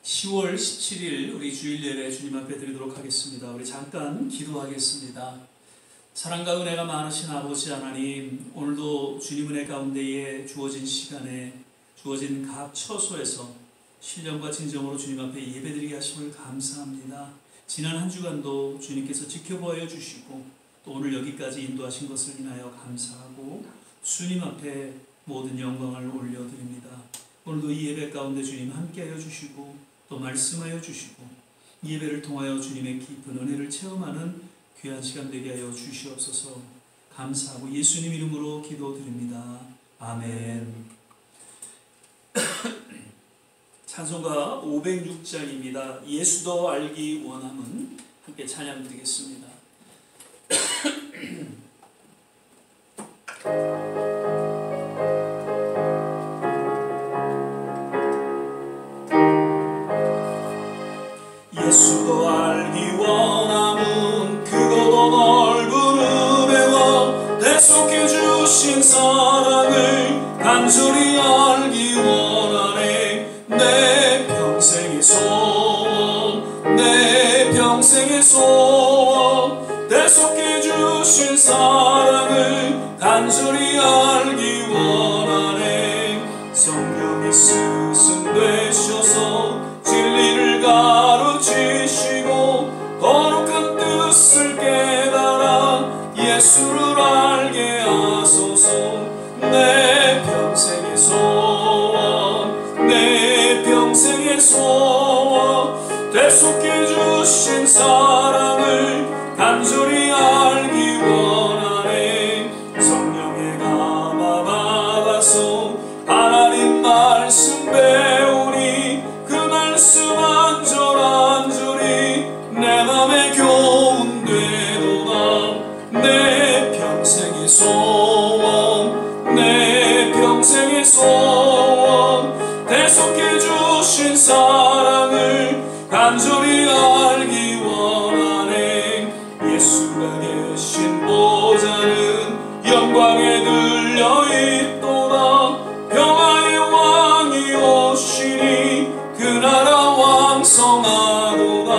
10월 17일 우리 주일 예배 주님 앞에 드리도록 하겠습니다. 우리 잠깐 기도하겠습니다. 사랑과 은혜가 많으신 아버지 하나님, 오늘도 주님 은혜 가운데에 주어진 시간에 주어진 각 처소에서 신령과 진정으로 주님 앞에 예배드리게 하심을 감사합니다. 지난 한 주간도 주님께서 지켜보아 주시고 또 오늘 여기까지 인도하신 것을 인하여 감사하고 주님 앞에 모든 영광을 올려드립니다. 오늘도 이 예배 가운데 주님 함께하여 주시고 또 말씀하여 주시고 예배를 통하여 주님의 깊은 은혜를 체험하는 귀한 시간 되게 하여 주시옵소서. 감사하고 예수님 이름으로 기도드립니다. 아멘. 찬송가 506장입니다. 예수 더 알기 원함은 함께 찬양 드리겠습니다. 예수 더 알기 원함은 크고도 넓은 은혜와 대속해 주신 사랑을 간절히 알기 원하네. 내 평생의 소원, 내 평생의 소원, 대속해 주신 사랑을 간절히 알기 원하네. 성령의 스승 되셔서 진리를 가르치시고 거룩한 뜻을 깨달아 예수를 알게 하소서. 내 평생의 소원, 내 평생의 소원, 대속해 주신 사랑을 간절히 알기 원하네. 성령의 감화 받아서 하나님 말씀 배우니 그 말씀 안절안절히 내 맘에 교훈 되도다. 내 평생의 소원, 내 평생의 소원, 대속해 주신 사랑을 간절히 알기 원하네. 예수가 계신 보좌는 영광에 들려 있도다. 평화의 왕이 오시니 그 나라 왕성하도다.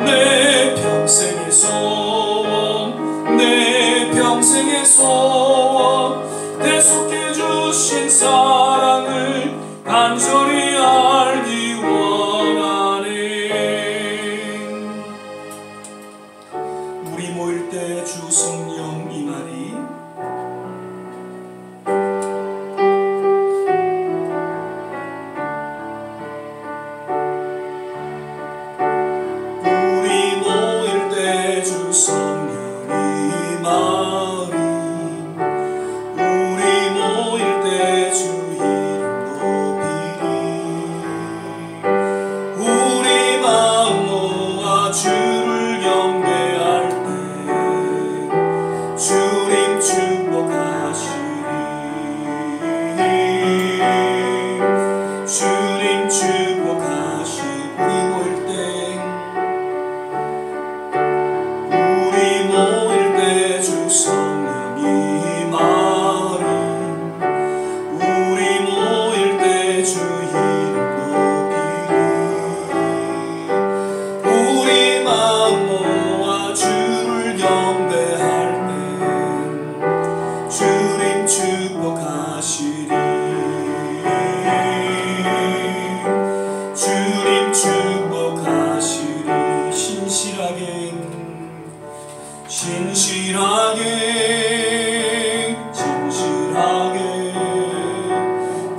내 평생의 소원, 내 평생의 소원, 대속해 주신 사랑을 간절히 알기 원하네. 우리 모일 때 주 성령 임하리.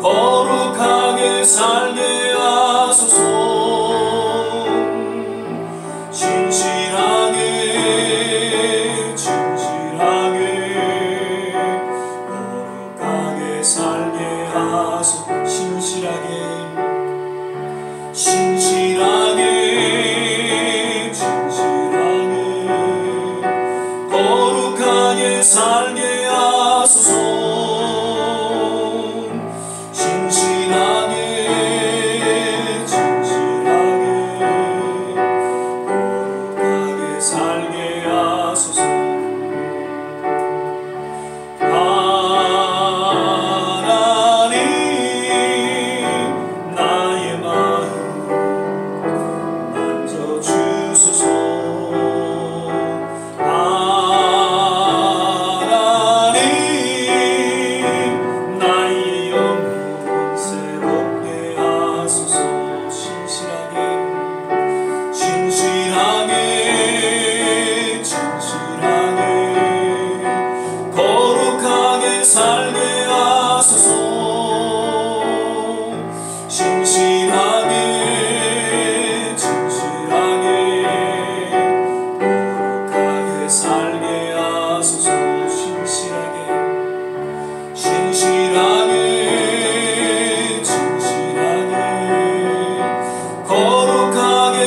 거룩하게 살게 하소서. 진실하게 거룩하게 살게 하소서. 진실하게 거룩하게 살게 하소서. 하나님 나의 마음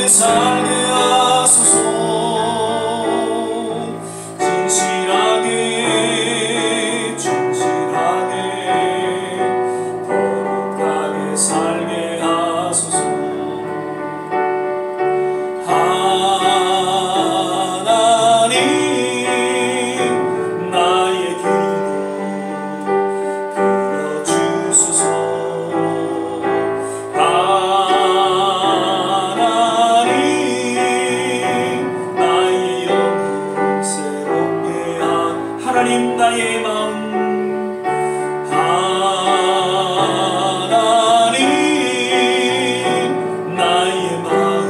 살게 하소서. 진실하게 거룩하게 살게 하소서. 하나님 나의 길도 들어주소서. 하나님 나의 마음, 하나님 나의 마음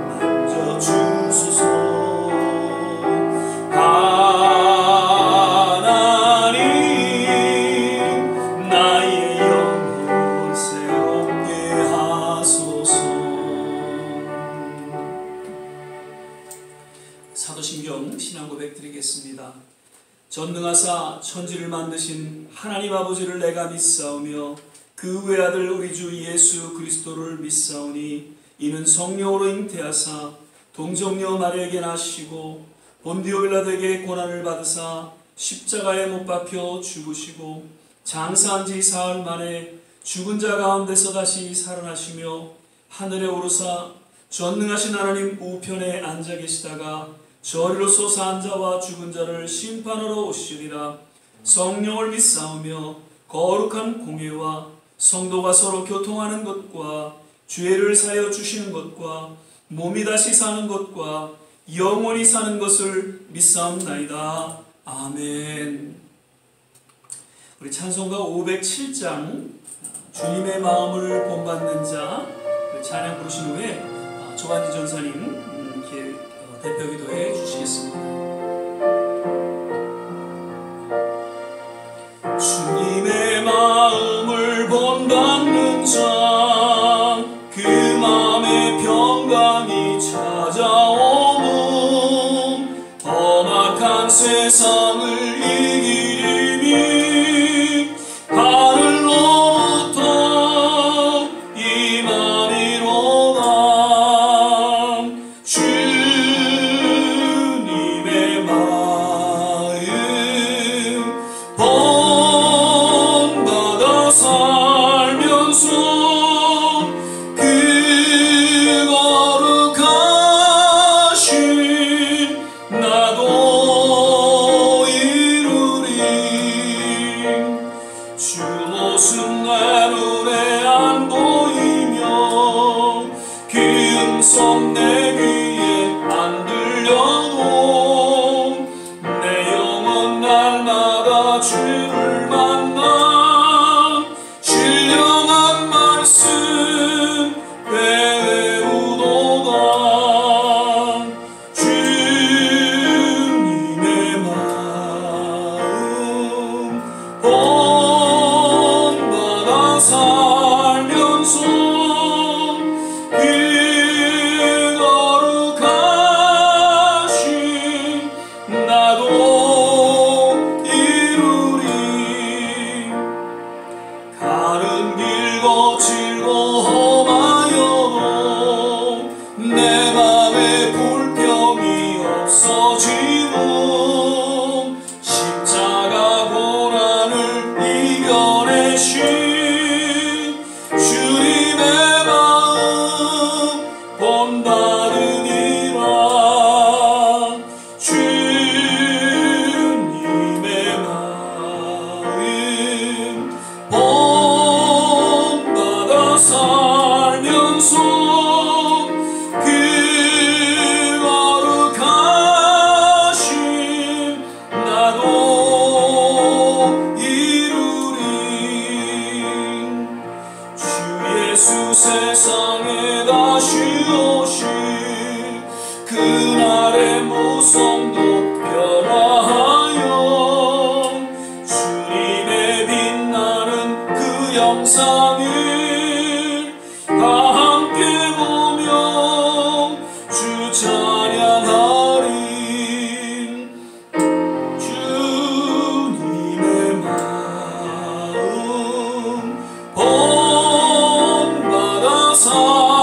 만져주소서. 하나님 나의 영혼 새롭게 하소서. 사도신경 신앙 고백 드리겠습니다. 전능하사 천지를 만드신 하나님 아버지를 내가 믿사오며 그 외아들 우리 주 예수 그리스도를 믿사오니 이는 성령으로 잉태하사 동정녀 마리아에게 나시고 본디오 빌라도에게 고난을 받으사 십자가에 못 박혀 죽으시고 장사한 지 사흘 만에 죽은 자 가운데서 다시 살아나시며 하늘에 오르사 전능하신 하나님 우편에 앉아 계시다가 저리로 솟아 앉아와 죽은 자를 심판하러 오시리라. 성령을 믿사오며 거룩한 공회와 성도가 서로 교통하는 것과 죄를 사여 주시는 것과 몸이 다시 사는 것과 영원히 사는 것을 믿사옵나이다. 아멘. 우리 찬송가 507장 주님의 마음을 본받는 자 찬양 부르신 후에 조반지 전사님 대표 기도해 주시겠습니다. 주님의 마음을 본받는 자, 그 마음에 평강이 찾아오는 험악한 세상을 이기리니 하늘로부터 임하리로다.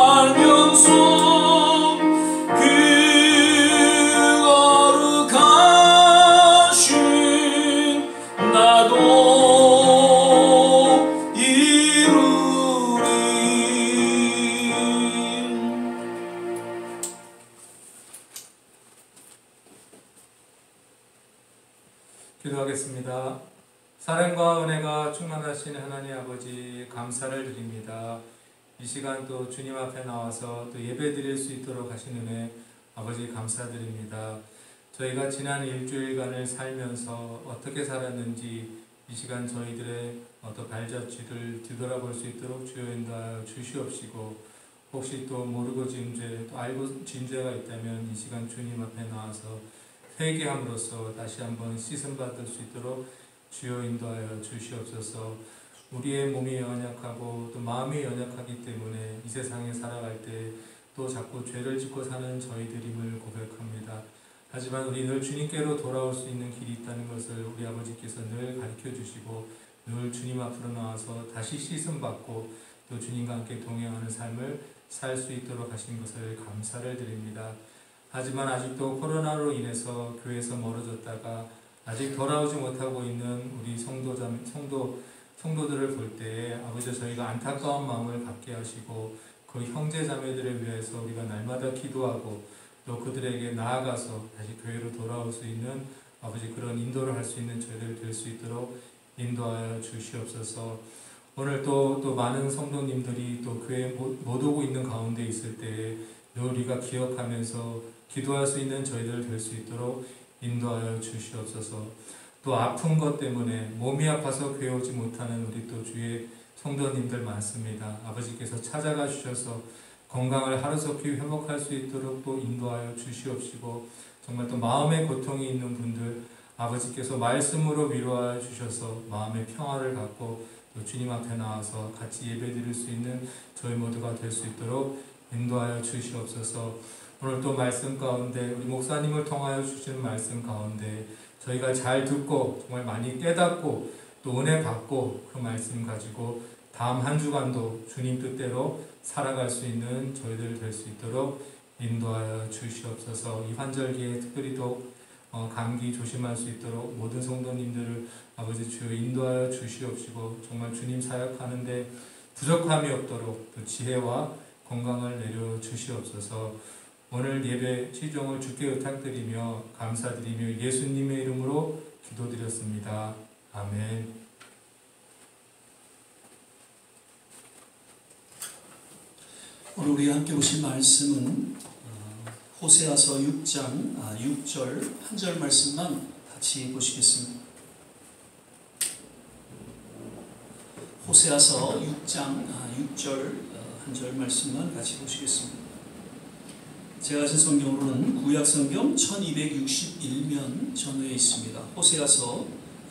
살면서 기도하겠습니다. 사랑과 은혜가 충만하신 하나님 아버지 감사를 드립니다. 이 시간 또 주님 앞에 나와서 또 예배 드릴 수 있도록 하신 은혜 아버지 감사드립니다. 저희가 지난 일주일간을 살면서 어떻게 살았는지 이 시간 저희들의 발자취를 뒤돌아볼 수 있도록 주여 인도하여 주시옵시고, 혹시 또 모르고 지은 죄, 또 알고 지은 죄가 있다면 이 시간 주님 앞에 나와서 회개함으로써 다시 한번 씻음받을 수 있도록 주여 인도하여 주시옵소서. 우리의 몸이 연약하고 또 마음이 연약하기 때문에 이 세상에 살아갈 때 또 자꾸 죄를 짓고 사는 저희들임을 고백합니다. 하지만 우리 늘 주님께로 돌아올 수 있는 길이 있다는 것을 우리 아버지께서 늘 가르쳐 주시고, 늘 주님 앞으로 나와서 다시 씻음받고 또 주님과 함께 동행하는 삶을 살 수 있도록 하신 것을 감사를 드립니다. 하지만 아직도 코로나로 인해서 교회에서 멀어졌다가 아직 돌아오지 못하고 있는 우리 성도들을 볼 때에 아버지 저희가 안타까운 마음을 갖게 하시고, 그 형제 자매들을 위해서 우리가 날마다 기도하고 또 그들에게 나아가서 다시 교회로 돌아올 수 있는 아버지 그런 인도를 할 수 있는 저희들 될 수 있도록 인도하여 주시옵소서. 오늘 또 많은 성도님들이 또 교회에 못 오고 있는 가운데 있을 때에 늘 우리가 기억하면서 기도할 수 있는 저희들 될 수 있도록 인도하여 주시옵소서. 또 아픈 것 때문에 몸이 아파서 교회 오지 못하는 우리 또 주의 성도님들 많습니다. 아버지께서 찾아가 주셔서 건강을 하루속히 회복할 수 있도록 또 인도하여 주시옵시고, 정말 또 마음의 고통이 있는 분들 아버지께서 말씀으로 위로하여 주셔서 마음의 평화를 갖고 또 주님 앞에 나와서 같이 예배드릴 수 있는 저희 모두가 될 수 있도록 인도하여 주시옵소서. 오늘 또 말씀 가운데 우리 목사님을 통하여 주시는 말씀 가운데 저희가 잘 듣고 정말 많이 깨닫고 또 은혜 받고 그 말씀 가지고 다음 한 주간도 주님 뜻대로 살아갈 수 있는 저희들 될 수 있도록 인도하여 주시옵소서. 이 환절기에 특별히 또 감기 조심할 수 있도록 모든 성도님들을 아버지 주여 인도하여 주시옵시고, 정말 주님 사역하는데 부족함이 없도록 또 지혜와 건강을 내려 주시옵소서. 오늘 예배 시종을 주께 의탁드리며 감사드리며 예수님의 이름으로 기도드렸습니다. 아멘. 오늘 우리 함께 보신 말씀은 호세아서 6장 6절 한 절 말씀만 같이 보시겠습니다. 호세아서 6장 6절 한 절 말씀만 같이 보시겠습니다. 제가 가진 성경으로는 구약성경 1261면 전후에 있습니다. 호세아서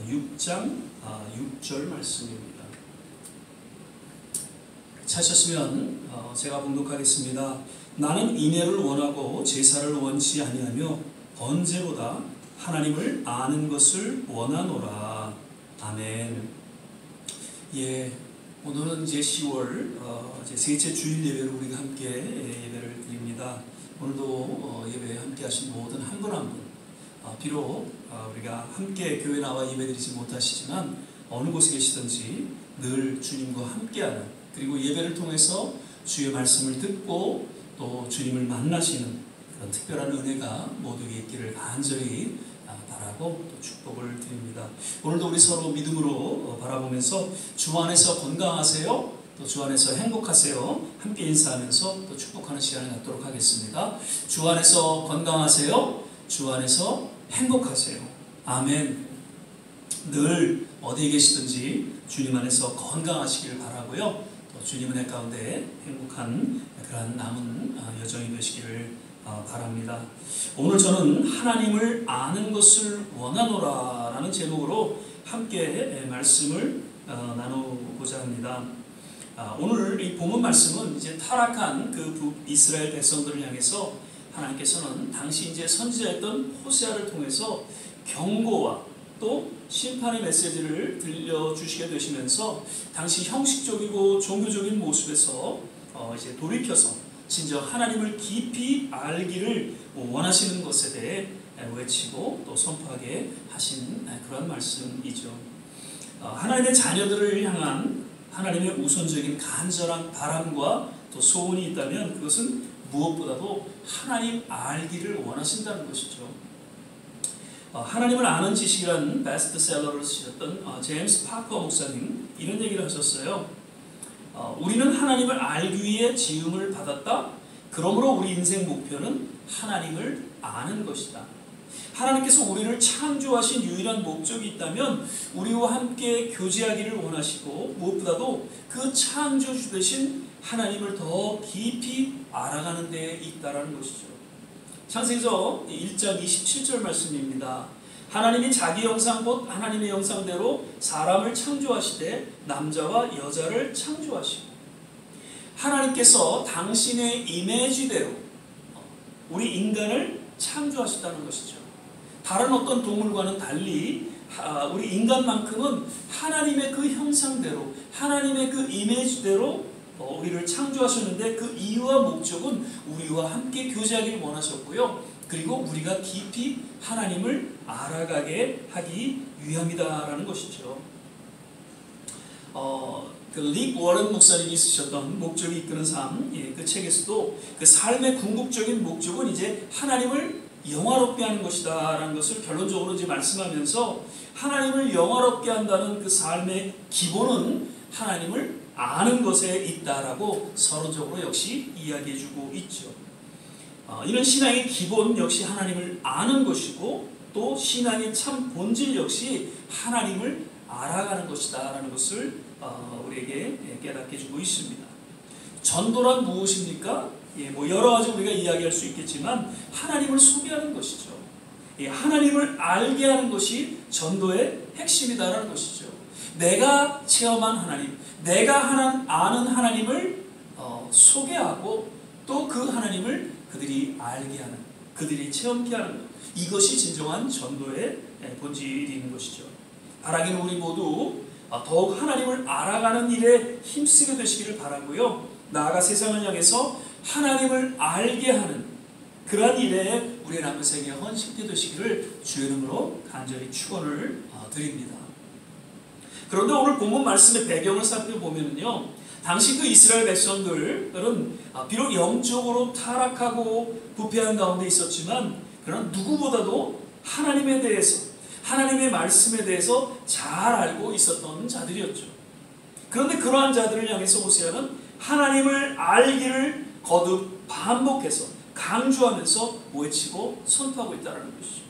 6장 6절 말씀입니다. 찾으셨으면 제가 봉독하겠습니다. 나는 인애를 원하고 제사를 원치 아니하며 번제보다 하나님을 아는 것을 원하노라. 아멘. 예, 오늘은 이제 10월 이제 셋째 주일 예배를 우리가 함께 예배를 드립니다. 오늘도 예배에 함께 하신 모든 한 분 한 분, 비록 우리가 함께 교회 나와 예배드리지 못하시지만 어느 곳에 계시든지 늘 주님과 함께하는, 그리고 예배를 통해서 주의 말씀을 듣고 또 주님을 만나시는 그런 특별한 은혜가 모두에게 있기를 간절히 바라고 또 축복을 드립니다. 오늘도 우리 서로 믿음으로 바라보면서 주 안에서 건강하세요, 또 주 안에서 행복하세요 함께 인사하면서 또 축복하는 시간을 갖도록 하겠습니다. 주 안에서 건강하세요, 주 안에서 행복하세요. 아멘. 늘 어디에 계시든지 주님 안에서 건강하시길 바라고요. 또 주님 은혜 가운데 행복한 그러한 남은 여정이 되시기를 바랍니다. 오늘 저는 하나님을 아는 것을 원하노라 라는 제목으로 함께 말씀을 나누고자 합니다. 오늘 이 본문 말씀은 이제 타락한 그 이스라엘 백성들을 향해서 하나님께서는 당시 이제 선지자였던 호세아를 통해서 경고와 또 심판의 메시지를 들려주시게 되시면서 당시 형식적이고 종교적인 모습에서 이제 돌이켜서 진정 하나님을 깊이 알기를 원하시는 것에 대해 외치고 또 선포하게 하신 그런 말씀이죠. 하나님의 자녀들을 향한 하나님의 우선적인 간절한 바람과 또 소원이 있다면 그것은 무엇보다도 하나님 알기를 원하신다는 것이죠. 하나님을 아는 지식이라는 베스트셀러를 쓰셨던 제임스 파커 목사님 이런 얘기를 하셨어요. 우리는 하나님을 알기 위해 지음을 받았다. 그러므로 우리 인생 목표는 하나님을 아는 것이다. 하나님께서 우리를 창조하신 유일한 목적이 있다면 우리와 함께 교제하기를 원하시고 무엇보다도 그 창조주 되신 하나님을 더 깊이 알아가는 데 있다라는 것이죠. 창세기서 1장 27절 말씀입니다. 하나님이 자기 형상 곧 하나님의 형상대로 사람을 창조하시되 남자와 여자를 창조하시고 하나님께서 당신의 이미지대로 우리 인간을 창조하셨다는 것이죠. 다른 어떤 동물과는 달리 우리 인간만큼은 하나님의 그 형상대로 하나님의 그 이미지대로 우리를 창조하셨는데 그 이유와 목적은 우리와 함께 교제하기를 원하셨고요. 그리고 우리가 깊이 하나님을 알아가게 하기 위함이다라는 것이죠. 릭 워런 목사님이 쓰셨던 목적이 이끄는 삶, 그 책에서도 그 삶의 궁극적인 목적은 이제 하나님을 영화롭게 하는 것이다 라는 것을 결론적으로 이제 말씀하면서 하나님을 영화롭게 한다는 그 삶의 기본은 하나님을 아는 것에 있다라고 서론적으로 역시 이야기해주고 있죠. 이런 신앙의 기본 역시 하나님을 아는 것이고 또 신앙의 참 본질 역시 하나님을 알아가는 것이다 라는 것을 우리에게 깨닫게 해주고 있습니다. 전도란 무엇입니까? 여러 가지 우리가 이야기할 수 있겠지만 하나님을 소개하는 것이죠. 하나님을 알게 하는 것이 전도의 핵심이다라는 것이죠. 내가 체험한 하나님, 내가 아는 하나님을 소개하고 또 그 하나님을 그들이 알게 하는, 그들이 체험케 하는 것, 이것이 진정한 전도의 본질인 것이죠. 바라기는 우리 모두 더욱 하나님을 알아가는 일에 힘쓰게 되시기를 바라고요. 나아가 세상을 향해서 하나님을 알게 하는 그러한 일에 우리의 남은 생에 헌신케 되시기를 주의 이름으로 간절히 축원을 드립니다. 그런데 오늘 본문 말씀의 배경을 살펴보면요, 당시 그 이스라엘 백성들은 비록 영적으로 타락하고 부패한 가운데 있었지만 그러나 누구보다도 하나님에 대해서, 하나님의 말씀에 대해서 잘 알고 있었던 자들이었죠. 그런데 그러한 자들을 향해서 호세아는 하나님을 알기를 거듭 반복해서 강조하면서 외치고 선포하고 있다는 것이죠.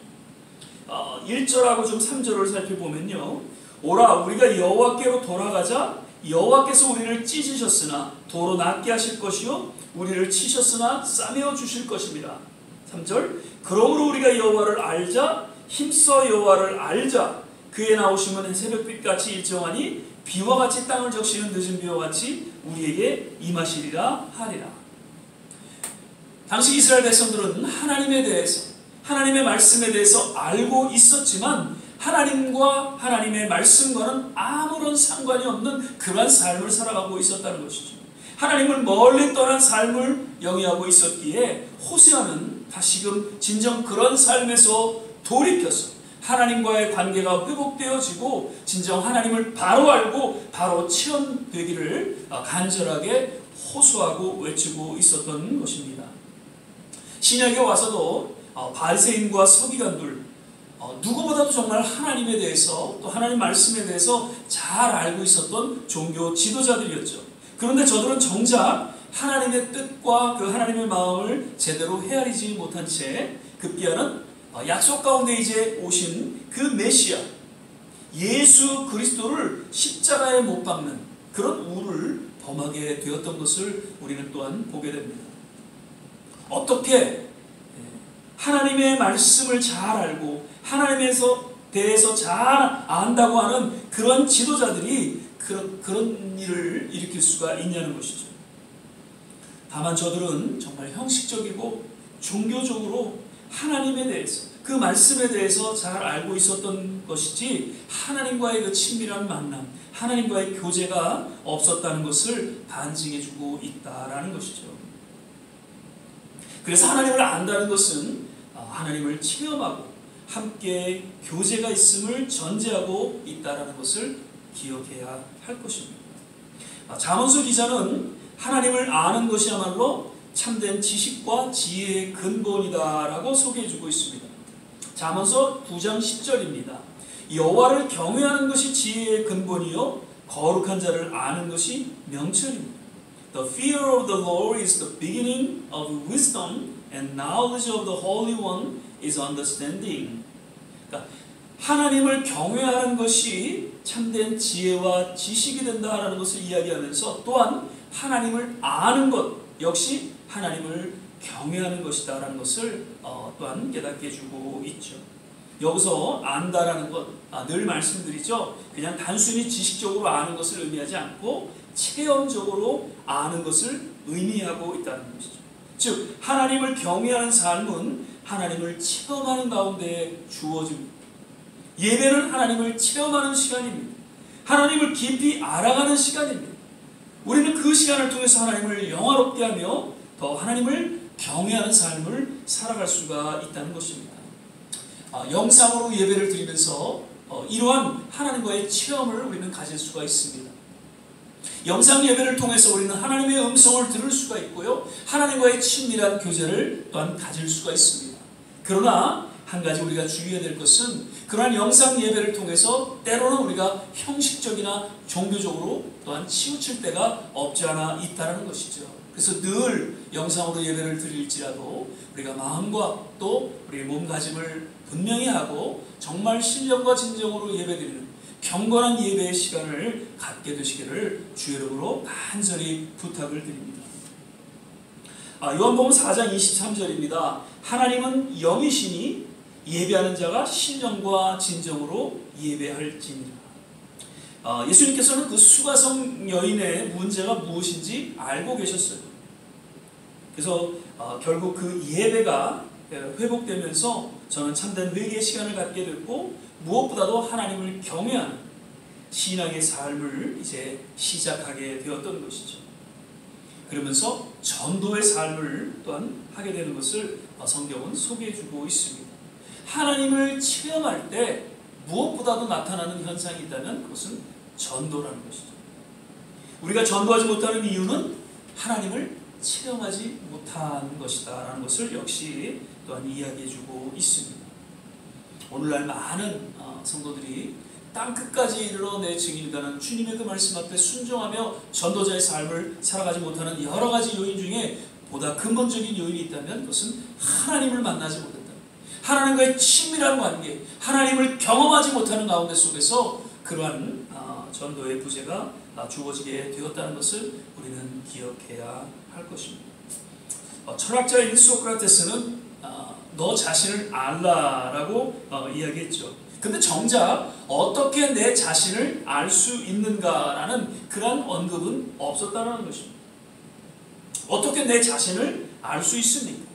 1절하고 좀 3절을 살펴보면요, 오라 우리가 여호와께로 돌아가자. 여호와께서 우리를 찢으셨으나 도로 낫게 하실 것이요 우리를 치셨으나 싸매어 주실 것입니다. 3절 그러므로 우리가 여호와를 알자. 힘써 여호와를 알자. 그의 나오심은 새벽빛같이 일정하니 비와 같이 땅을 적시는 늦은 비와 같이 우리에게 임하시리라 하리라. 당시 이스라엘 백성들은 하나님에 대해서, 하나님의 말씀에 대해서 알고 있었지만 하나님과 하나님의 말씀과는 아무런 상관이 없는 그러한 삶을 살아가고 있었다는 것이죠. 하나님을 멀리 떠난 삶을 영위하고 있었기에 호세아는 다시금 진정 그런 삶에서 돌이켜서 하나님과의 관계가 회복되어지고 진정 하나님을 바로 알고 바로 체험되기를 간절하게 호소하고 외치고 있었던 것입니다. 신약에 와서도 바리새인과 서기관들 누구보다도 정말 하나님에 대해서 또 하나님 말씀에 대해서 잘 알고 있었던 종교 지도자들이었죠. 그런데 저들은 정작 하나님의 뜻과 그 하나님의 마음을 제대로 헤아리지 못한 채 급기야는 약속 가운데 이제 오신 그 메시아 예수 그리스도를 십자가에 못 박는 그런 우를 범하게 되었던 것을 우리는 또한 보게 됩니다. 어떻게 하나님의 말씀을 잘 알고 하나님에 대해서 잘 안다고 하는 그런 지도자들이 그런 일을 일으킬 수가 있냐는 것이죠. 다만 저들은 정말 형식적이고 종교적으로 하나님에 대해서 그 말씀에 대해서 잘 알고 있었던 것이지 하나님과의 그 친밀한 만남, 하나님과의 교제가 없었다는 것을 반증해주고 있다라는 것이죠. 그래서 하나님을 안다는 것은 하나님을 체험하고 함께 교제가 있음을 전제하고 있다는 것을 기억해야 할 것입니다. 잠언서 기자는 하나님을 아는 것이야말로 참된 지식과 지혜의 근본이다라고 소개해주고 있습니다. 잠언서 9장 10절입니다. 여호와를 경외하는 것이 지혜의 근본이요 거룩한 자를 아는 것이 명철입니다. The fear of the Lord is the beginning of wisdom, and knowledge of the Holy One is understanding. 그러니까 하나님을 경외하는 것이 참된 지혜와 지식이 된다라는 것을 이야기하면서 또한 하나님을 아는 것 역시 하나님을 경외하는 것이다라는 것을 또한 깨닫게 해주고 있죠. 여기서 안다라는 것, 늘 말씀드리죠. 그냥 단순히 지식적으로 아는 것을 의미하지 않고 체험적으로 아는 것을 의미하고 있다는 것이죠. 즉 하나님을 경외하는 삶은 하나님을 체험하는 가운데 주어집니다. 예배는 하나님을 체험하는 시간입니다. 하나님을 깊이 알아가는 시간입니다. 우리는 그 시간을 통해서 하나님을 영화롭게 하며 더 하나님을 경외하는 삶을 살아갈 수가 있다는 것입니다. 영상으로 예배를 드리면서 이러한 하나님과의 체험을 우리는 가질 수가 있습니다. 영상 예배를 통해서 우리는 하나님의 음성을 들을 수가 있고요. 하나님과의 친밀한 교제를 또한 가질 수가 있습니다. 그러나 한 가지 우리가 주의해야 될 것은 그러한 영상 예배를 통해서 때로는 우리가 형식적이나 종교적으로 또한 치우칠 때가 없지 않아 있다는 것이죠. 그래서 늘 영상으로 예배를 드릴지라도 우리가 마음과 또 우리의 몸가짐을 분명히 하고 정말 신령과 진정으로 예배드리는 경건한 예배의 시간을 갖게 되시기를 주 이름으로 간절히 부탁을 드립니다. 요한복음 4장 23절입니다. 하나님은 영이시니 예배하는 자가 신령과 진정으로 예배할지니라. 예수님께서는 그 수가성 여인의 문제가 무엇인지 알고 계셨어요. 그래서 결국 그 예배가 회복되면서 저는 참된 회개의 시간을 갖게 됐고 무엇보다도 하나님을 경외하는 신앙의 삶을 이제 시작하게 되었던 것이죠. 그러면서 전도의 삶을 또한 하게 되는 것을 성경은 소개해주고 있습니다. 하나님을 체험할 때 무엇보다도 나타나는 현상이 있다면 그것은 전도라는 것이죠. 우리가 전도하지 못하는 이유는 하나님을 체험하지 못한 것이다 라는 것을 역시 또한 이야기해주고 있습니다. 오늘날 많은 성도들이 땅끝까지 이르러 내 증인이라는 주님의 그 말씀 앞에 순종하며 전도자의 삶을 살아가지 못하는 여러 가지 요인 중에 보다 근본적인 요인이 있다면 그것은 하나님을 만나지 못했다. 하나님과의 친밀한 관계, 하나님을 경험하지 못하는 가운데 속에서 그러한 전도의 부재가 주어지게 되었다는 것을 우리는 기억해야 할 것입니다. 철학자인 소크라테스는 너 자신을 알라라고 이야기했죠. 근데 정작 어떻게 내 자신을 알 수 있는가라는 그런 언급은 없었다는 것입니다. 어떻게 내 자신을 알 수 있습니까?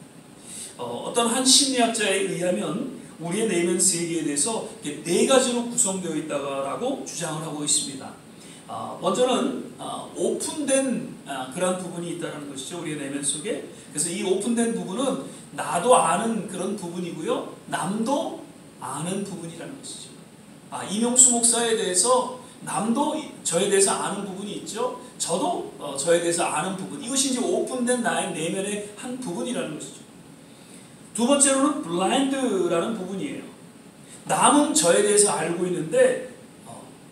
어떤 한 심리학자에 의하면 우리의 내면 세계에 대해서 네 가지로 구성되어 있다고 주장을 하고 있습니다. 먼저는 오픈된 그런 부분이 있다는 것이죠. 우리의 내면 속에. 그래서 이 오픈된 부분은 나도 아는 그런 부분이고요. 남도 아는 부분이라는 것이죠. 이명수 목사에 대해서 남도 저에 대해서 아는 부분이 있죠. 저도 저에 대해서 아는 부분. 이것이 이제 오픈된 나의 내면의 한 부분이라는 것이죠. 두 번째로는 블라인드라는 부분이에요. 남은 저에 대해서 알고 있는데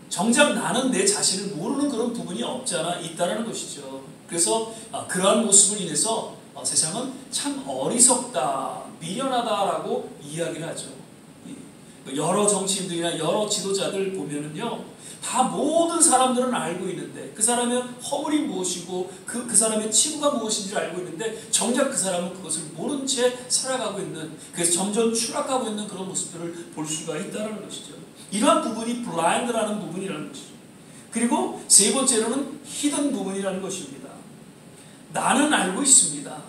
정작 나는 내 자신을 모르는 그런 부분이 없지 않아 있다는 것이죠. 그래서 그러한 모습을 인해서 세상은 참 어리석다, 미련하다라고 이야기를 하죠. 여러 정치인들이나 여러 지도자들 보면은요, 다 모든 사람들은 알고 있는데 그 사람의 허물이 무엇이고 그 사람의 치부가 무엇인지를 알고 있는데 정작 그 사람은 그것을 모른 채 살아가고 있는, 그래서 점점 추락하고 있는 그런 모습들을 볼 수가 있다는 것이죠. 이러한 부분이 블라인드라는 부분이라는 것이죠. 그리고 세 번째로는 히든 부분이라는 것입니다. 나는 알고 있습니다.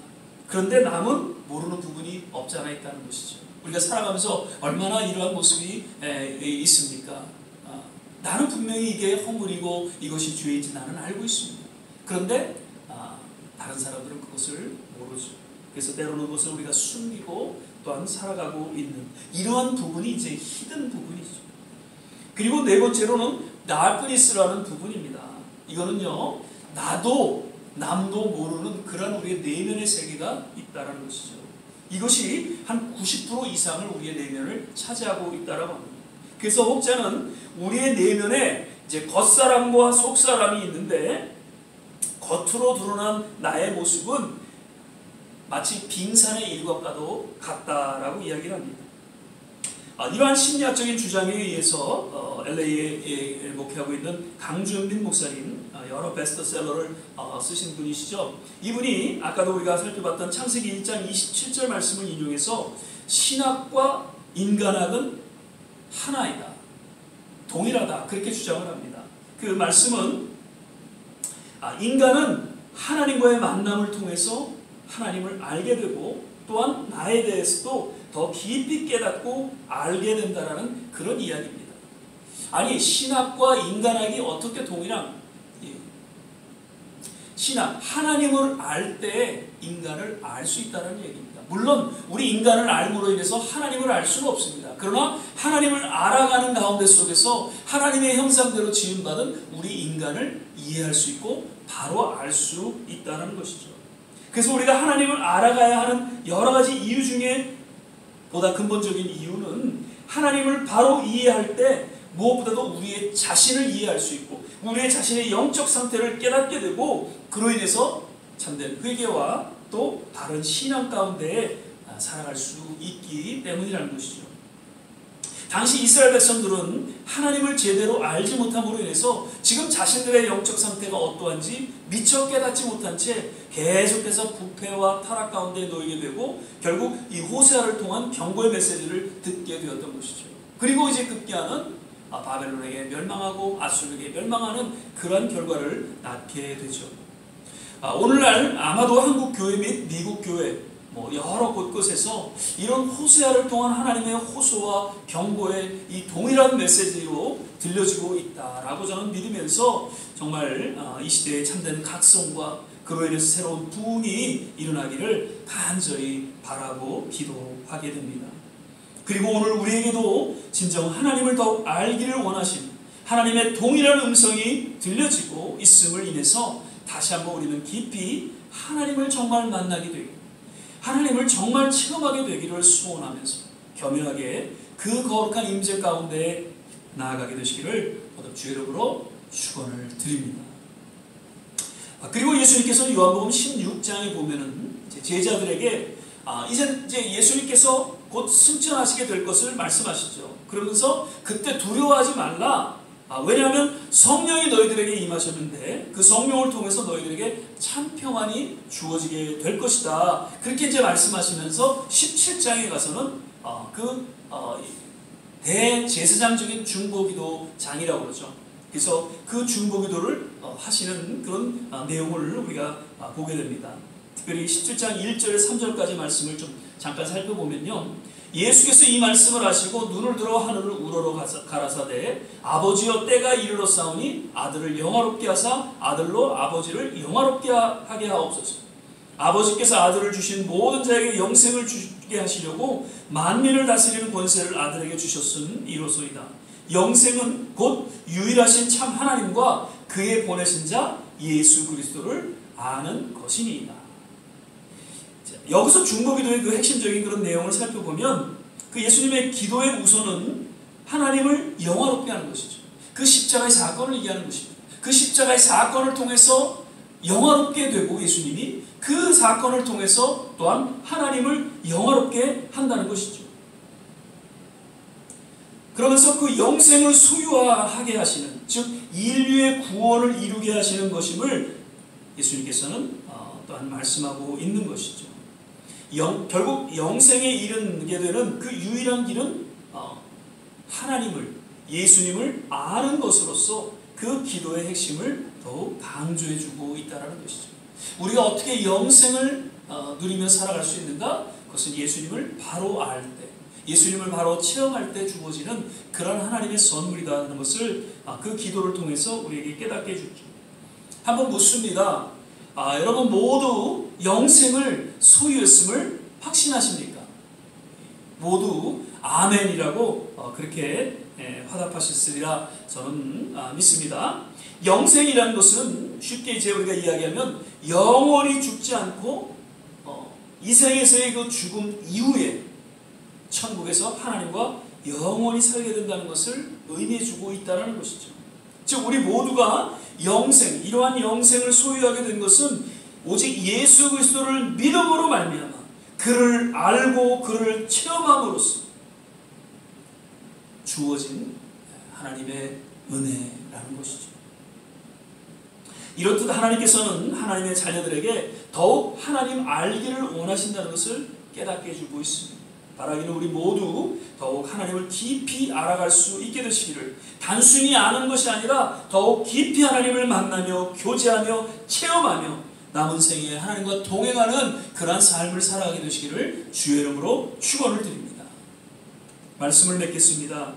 그런데 남은 모르는 부분이 없지 않아 있다는 것이죠. 우리가 살아가면서 얼마나 이러한 모습이 있습니까? 나는 분명히 이게 허물이고 이것이 죄인지 나는 알고 있습니다. 그런데 다른 사람들은 그것을 모르죠. 그래서 때로는 그것을 우리가 숨기고 또한 살아가고 있는 이러한 부분이 이제 히든 부분이죠. 그리고 네 번째로는 다크니스라는 부분입니다. 이거는요, 나도 남도 모르는 그런 우리의 내면의 세계가 있다는 것이죠. 이것이 한 90% 이상을 우리의 내면을 차지하고 있다라고 합니다. 그래서 혹자는 우리의 내면에 이제 겉사람과 속사람이 있는데 겉으로 드러난 나의 모습은 마치 빙산의 일각과도 같다라고 이야기를 합니다. 이러한 심리학적인 주장에 의해서 LA에 목회하고 있는 강준빈 목사님, 여러 베스트셀러를 쓰신 분이시죠. 이분이 아까도 우리가 살펴봤던 창세기 1장 27절 말씀을 인용해서 신학과 인간학은 하나이다, 동일하다, 그렇게 주장을 합니다. 그 말씀은 인간은 하나님과의 만남을 통해서 하나님을 알게 되고 또한 나에 대해서도 더 깊이 깨닫고 알게 된다라는 그런 이야기입니다. 아니, 신학과 인간학이 어떻게 동일한? 신학, 하나님을 알 때 인간을 알 수 있다는 얘기입니다. 물론 우리 인간을 알므로 인해서 하나님을 알 수는 없습니다. 그러나 하나님을 알아가는 가운데 속에서 하나님의 형상대로 지음받은 우리 인간을 이해할 수 있고 바로 알 수 있다는 것이죠. 그래서 우리가 하나님을 알아가야 하는 여러 가지 이유 중에 보다 근본적인 이유는 하나님을 바로 이해할 때 무엇보다도 우리의 자신을 이해할 수 있고 우리의 자신의 영적 상태를 깨닫게 되고 그로 인해서 참된 회개와 또 바른 신앙 가운데 살아갈 수 있기 때문이라는 것이죠. 당시 이스라엘 백성들은 하나님을 제대로 알지 못함으로 인해서 지금 자신들의 영적 상태가 어떠한지 미처 깨닫지 못한 채 계속해서 부패와 타락 가운데 놓이게 되고 결국 이 호세아를 통한 경고의 메시지를 듣게 되었던 것이죠. 그리고 이제 급기야는 바벨론에게 멸망하고 아수르에게 멸망하는 그러한 결과를 낳게 되죠. 오늘날 아마도 한국 교회 및 미국 교회 여러 곳곳에서 이런 호세아를 통한 하나님의 호소와 경고의 이 동일한 메시지로 들려지고 있다라고 저는 믿으면서 정말 이 시대의 참된 각성과 그로 인해서 새로운 부흥이 일어나기를 간절히 바라고 기도하게 됩니다. 그리고 오늘 우리에게도 진정 하나님을 더욱 알기를 원하신 하나님의 동일한 음성이 들려지고 있음을 인해서 다시 한번 우리는 깊이 하나님을 정말 만나게 되고 하나님을 정말 체험하게 되기를 소원하면서 겸연하게 그 거룩한 임재 가운데 나아가게 되시기를 거듭 주의 이름으로 축원을 드립니다. 그리고 예수님께서 요한복음 16장에 보면은 제자들에게 이제 예수님께서 곧 승천하시게 될 것을 말씀하시죠. 그러면서 그때 두려워하지 말라. 왜냐하면 성령이 너희들에게 임하셨는데 그 성령을 통해서 너희들에게 참 평안이 주어지게 될 것이다. 그렇게 이제 말씀하시면서 17장에 가서는 대제사장적인 중보기도장이라고 그러죠. 그래서 그 중보기도를 하시는 그런 내용을 우리가 보게 됩니다. 특별히 17장 1절에 3절까지 말씀을 좀 잠깐 살펴보면요. 예수께서 이 말씀을 하시고 눈을 들어 하늘을 우러러 가라사대 아버지여 때가 이르렀사오니 아들을 영화롭게 하사 아들로 아버지를 영화롭게 하게 하옵소서. 아버지께서 아들을 주신 모든 자에게 영생을 주게 하시려고 만민을 다스리는 권세를 아들에게 주셨음 이로소이다. 영생은 곧 유일하신 참 하나님과 그의 보내신 자 예수 그리스도를 아는 것이니이다. 여기서 중보기도의 그 핵심적인 그런 내용을 살펴보면 그 예수님의 기도의 우선은 하나님을 영화롭게 하는 것이죠. 그 십자가의 사건을 얘기하는 것입니다. 그 십자가의 사건을 통해서 영화롭게 되고 예수님이 그 사건을 통해서 또한 하나님을 영화롭게 한다는 것이죠. 그러면서 그 영생을 소유하게 하시는, 즉 인류의 구원을 이루게 하시는 것임을 예수님께서는 또한 말씀하고 있는 것이죠. 결국 영생에 이르게 되는 그 유일한 길은 하나님을, 예수님을 아는 것으로서 그 기도의 핵심을 더욱 강조해주고 있다는 것이죠. 우리가 어떻게 영생을 누리며 살아갈 수 있는가? 그것은 예수님을 바로 알 때, 예수님을 바로 체험할 때 주어지는 그런 하나님의 선물이라는 것을 그 기도를 통해서 우리에게 깨닫게 해주죠. 한번 묻습니다. 여러분 모두 영생을 소유했음을 확신하십니까? 모두 아멘이라고 그렇게 화답하셨으리라 저는 믿습니다. 영생이라는 것은 쉽게 이제 우리가 이야기하면 영원히 죽지 않고 이 생에서의 그 죽음 이후에 천국에서 하나님과 영원히 살게 된다는 것을 의미해 주고 있다는 것이죠. 즉 우리 모두가 영생, 이러한 영생을 소유하게 된 것은 오직 예수 그리스도를 믿음으로 말미암아 그를 알고 그를 체험함으로써 주어진 하나님의 은혜라는 것이죠. 이렇듯 하나님께서는 하나님의 자녀들에게 더욱 하나님 알기를 원하신다는 것을 깨닫게 해주고 있습니다. 바라기는 우리 모두 더욱 하나님을 깊이 알아갈 수 있게 되시기를, 단순히 아는 것이 아니라 더욱 깊이 하나님을 만나며 교제하며 체험하며 남은 생에 하나님과 동행하는 그러한 삶을 살아가게 되시기를 주의 이름으로 축원을 드립니다. 말씀을 맺겠습니다.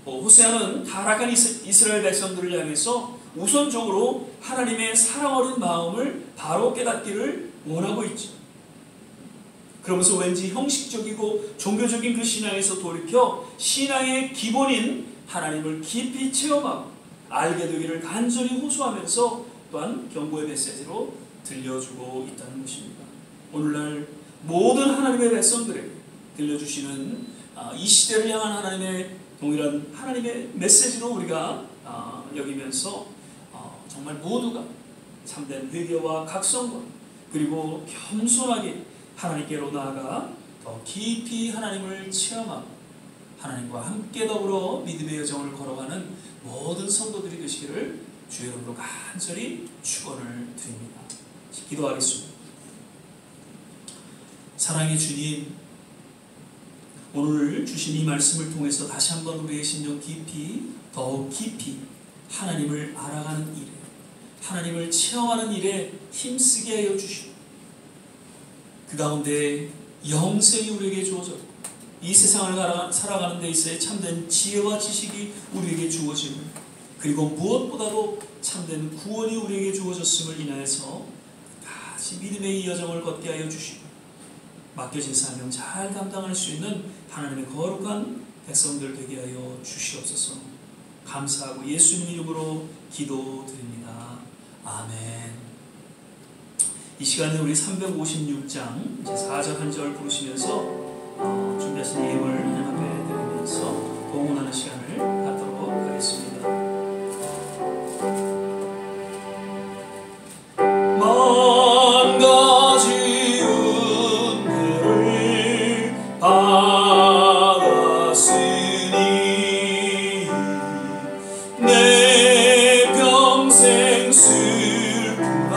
호세아는 타락한 이스라엘 백성들을 향해서 우선적으로 하나님의 사랑 어린 마음을 바로 깨닫기를 원하고 있죠. 그러면서 왠지 형식적이고 종교적인 그 신앙에서 돌이켜 신앙의 기본인 하나님을 깊이 체험하고 알게 되기를 간절히 호소하면서 또한 경고의 메시지로 들려주고 있다는 것입니다. 오늘날 모든 하나님의 백성들에게 들려주시는 이 시대를 향한 하나님의 동일한 하나님의 메시지로 우리가 여기면서 정말 모두가 참된 회개와 각성과 그리고 겸손하게 하나님께로 나아가 더 깊이 하나님을 체험하고 하나님과 함께 더불어 믿음의 여정을 걸어가는 모든 성도들이 되시기를 주의 이름으로 간절히 축원을 드립니다. 기도하겠습니다. 사랑의 주님, 오늘 주신 이 말씀을 통해서 다시 한번 우리의 심령 깊이 더욱 깊이 하나님을 알아가는 일에, 하나님을 체험하는 일에 힘쓰게 하여 주시고 그 가운데 영생이 우리에게 주어졌고 이 세상을 살아가는 데 있어의 참된 지혜와 지식이 우리에게 주어지고 그리고 무엇보다도 참된 구원이 우리에게 주어졌음을 인하여서 다시 믿음의 이 여정을 걷게 하여 주시고 맡겨진 사명 잘 감당할 수 있는 하나님의 거룩한 백성들 되게 하여 주시옵소서. 감사하고 예수님 이름으로 기도드립니다. 아멘. 이 시간에 우리 356장 4절 한 절 부르시면서 준비하신 예물 하나님 앞에 드리면서 공헌하는 시간을 갖도록 하겠습니다. 만 가지 은혜를 받았으니 내 평생 슬프나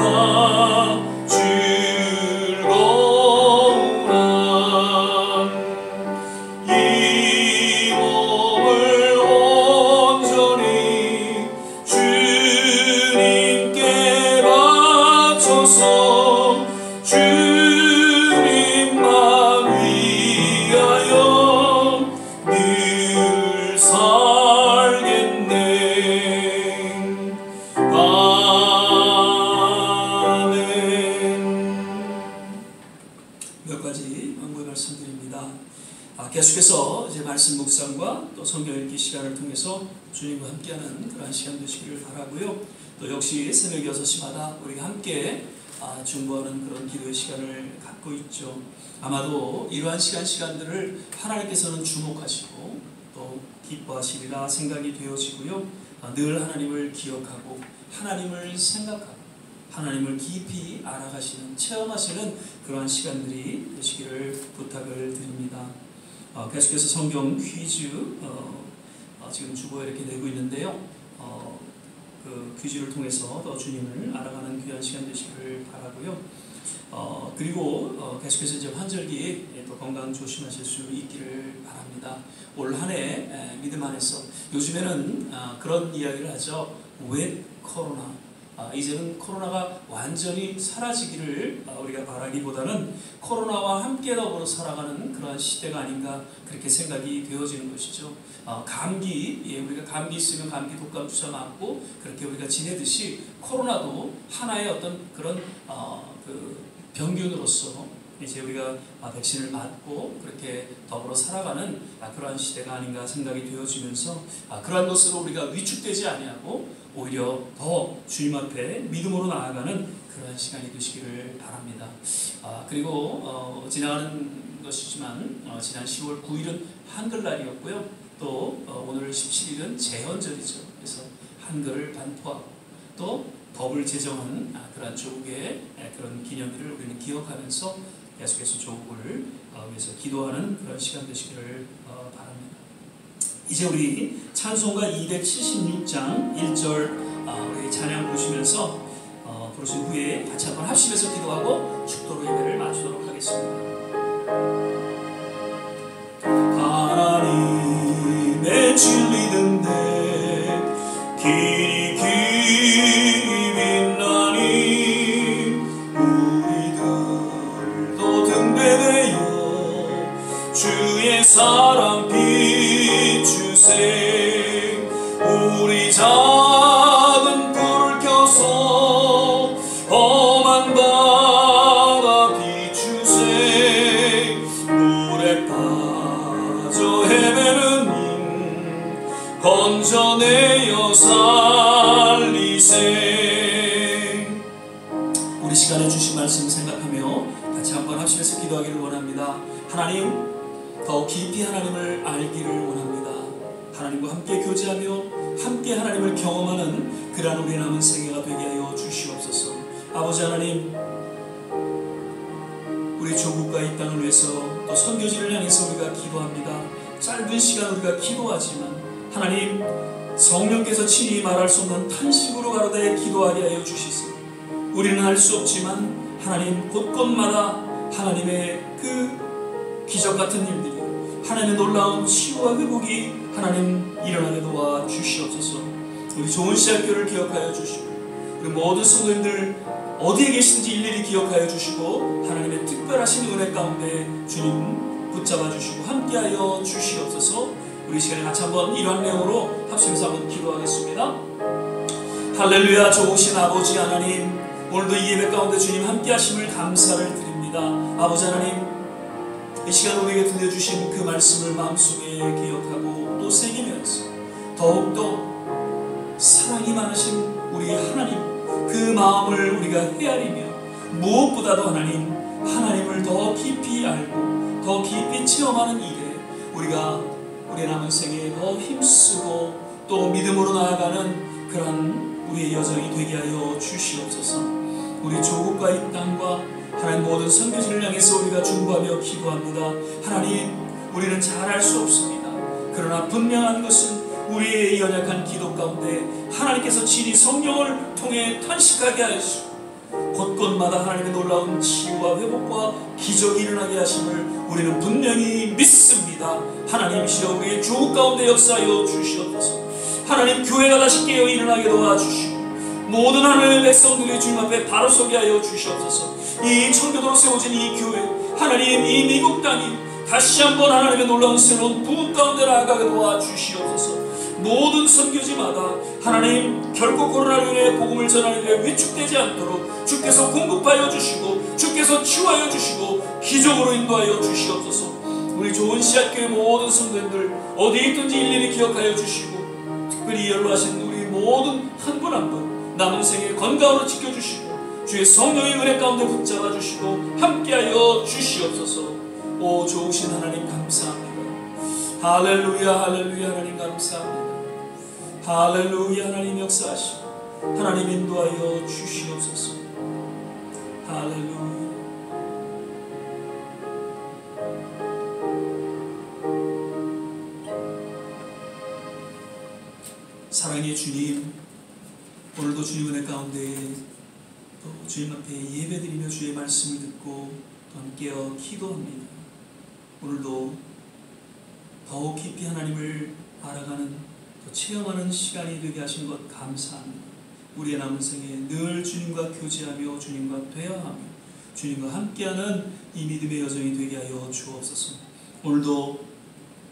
즐거우나 이 몸을 온전히 주님께 바쳐서 주님만 위하여 늘 살겠네. 몇 가지 언급을 말씀드립니다. 계속해서 이제 말씀 묵상과 또 성경 읽기 시간을 통해서 주님과 함께하는 그러한 시간 되시기를 바라고요. 또 역시 새벽 6시마다 우리가 함께 중보하는 그런 기도의 시간을 갖고 있죠. 아마도 이러한 시간들을 하나님께서는 주목하시고 또 기뻐하시리라 생각이 되어지고요. 늘 하나님을 기억하고 하나님을 생각하고 하나님을 깊이 알아가시는 체험하시는 그러한 시간들이 되시기를 부탁을 드립니다. 계속해서 성경 퀴즈 지금 주보에 이렇게 내고 있는데요. 그 퀴즈를 통해서 더 주님을 알아가는 귀한 시간 되시기를 바라고요. 그리고 계속해서 이제 환절기 또 건강 조심하실 수 있기를 바랍니다. 올 한 해 믿음 안에서 요즘에는 그런 이야기를 하죠. 왜 코로나? 이제는 코로나가 완전히 사라지기를 우리가 바라기보다는 코로나와 함께 더불어 살아가는 그러한 시대가 아닌가 그렇게 생각이 되어지는 것이죠. 감기, 우리가 감기 있으면 감기 독감 주사 맞고 그렇게 우리가 지내듯이 코로나도 하나의 어떤 그런 그 병균으로서 이제 우리가 백신을 맞고 그렇게 더불어 살아가는 그러한 시대가 아닌가 생각이 되어지면서 그러한 것으로 우리가 위축되지 아니하고 오히려 더 주님 앞에 믿음으로 나아가는 그러한 시간이 되시기를 바랍니다. 그리고 지나가는 것이지만 지난 10월 9일은 한글날이었고요. 또 오늘 17일은 제헌절이죠. 그래서 한글을 반포하고 또 법을 제정한 그러한 조국의 그런 기념일을 우리는 기억하면서 계속해서 조국을 위해서 기도하는 그런 시간 되시기를 바랍니다. 이제 우리 찬송가 276장 1절 우리 찬양 보시면서 부르신 후에 같이 한번 합심해서 기도하고 축도로 예배를 마치도록 하겠습니다. 하나님의 진리는 내 길이 빛나니 우리들도 등대되어 주의 사랑 비추세. 우리 작은 불을 켜서 험한 바다 비추세. 물에 빠져 헤매는 건져내어 살리세. 우리 시간에 주신 말씀 생각하며 같이 한번 합심해서 기도하기를 원합니다. 하나님, 더 깊이 하나님을 알기를 원합니다. 하나님과 함께 교제하며 함께 하나님을 경험하는 그러한 우리 남은 생애가 되게 하여 주시옵소서. 아버지 하나님, 우리 조국과 이 땅을 위해서 또 선교지를 향해서 우리가 기도합니다. 짧은 시간 우리가 기도하지만 하나님, 성령께서 친히 말할 수 없는 탄식으로 가로되 기도하게 하여 주시소. 우리는 할 수 없지만 하나님, 곳곳마다 하나님의 그 기적 같은 일들이, 하나님의 놀라운 치유와 회복이 하나님 일어나게 도와 주시옵소서. 우리 좋은 씨앗교회를 기억하여 주시고 우리 모든 성도님들 어디에 계시든지 일일이 기억하여 주시고 하나님의 특별하신 은혜 가운데 주님 붙잡아 주시고 함께하여 주시옵소서. 우리 시간에 같이 한번 이러한 내용으로 합심해서 한번 기도하겠습니다. 할렐루야. 좋으신 아버지 하나님, 오늘도 이 예배 가운데 주님 함께하심을 감사를 드립니다. 아버지 하나님, 이 시간 우리에게 들려주신 그 말씀을 마음속에 기억하고 또 새기면서 더욱더 사랑이 많으신 우리 하나님, 그 마음을 우리가 헤아리며 무엇보다도 하나님을 더 깊이 알고 더 깊이 체험하는 일에 우리가 우리의 남은 생에 더 힘쓰고 또 믿음으로 나아가는 그런 우리의 여정이 되게 하여 주시옵소서. 우리 조국과 이 땅과 하나님 모든 선교지를 향해서 우리가 중보하며 기도합니다. 하나님, 우리는 잘 알 수 없습니다. 그러나 분명한 것은 우리의 연약한 기도 가운데 하나님께서 친히 성령을 통해 탄식하게 하시고 곳곳마다 하나님의 놀라운 치유와 회복과 기적이 일어나게 하심을 우리는 분명히 믿습니다. 하나님이시여 우리의 조국 가운데 역사하여 주시옵소서. 하나님, 교회가 다시 깨어 일어나게 도와주시고 모든 하나님의 백성들이 주님 앞에 바로 서게 하여 주시옵소서. 이 청교도로 세워진 이 교회, 하나님, 이 미국 땅이 다시 한번 하나님의 놀라운 새로운 부흥 가운데 나아가게 도와주시옵소서. 모든 선교지마다 하나님, 결코 코로나로 인해 복음을 전하는 일에 위축되지 않도록 주께서 공급하여 주시고 주께서 치유하여 주시고 기적으로 인도하여 주시옵소서. 우리 좋은 씨앗교회 모든 성도님들 어디에 있든지 일일이 기억하여 주시고 특별히 연로하신 우리 모든 한 분 한 분 남은 생에 건강으로 지켜주시고 주의 성령의 은혜 가운데 붙잡아 주시고 함께하여 주시옵소서. 오 좋으신 하나님 감사합니다. 할렐루야 할렐루야. 하나님 감사합니다. 할렐루야. 하나님 역사하시고 하나님 인도하여 주시옵소서. 할렐루야. 사랑의 주님, 오늘도 주님 은혜 가운데 또 주님 앞에 예배드리며 주의 말씀을 듣고 또 함께여 기도합니다. 오늘도 더욱 깊이 하나님을 알아가는 또 체험하는 시간이 되게 하신 것 감사합니다. 우리의 남은 생에 늘 주님과 교제하며 주님과 대화하며 주님과 함께하는 이 믿음의 여정이 되게 하여 주옵소서. 오늘도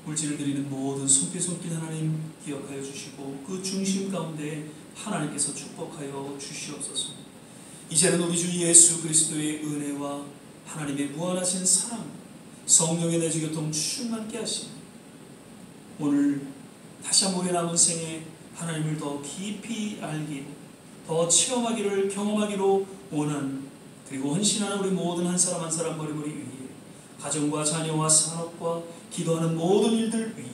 물질을 드리는 모든 손길 하나님 기억하여 주시고 그 중심 가운데 하나님께서 축복하여 주시옵소서. 이제는 우리 주 예수 그리스도의 은혜와 하나님의 무한하신 사랑, 성령의 내주 교통 충만케 하시니 오늘 다시 한번 우리 남은 생에 하나님을 더 깊이 알기, 더 체험하기를, 경험하기로 원하는, 그리고 헌신하는 우리 모든 한 사람 한 사람 머리머리 위에, 가정과 자녀와 산업과 기도하는 모든 일들 위에,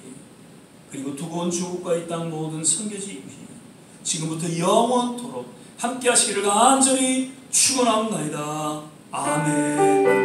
그리고 두고 온 조국과 이 땅 모든 선교지 위에 지금부터 영원토록 함께 하시기를 간절히 축원하옵나이다. 아멘.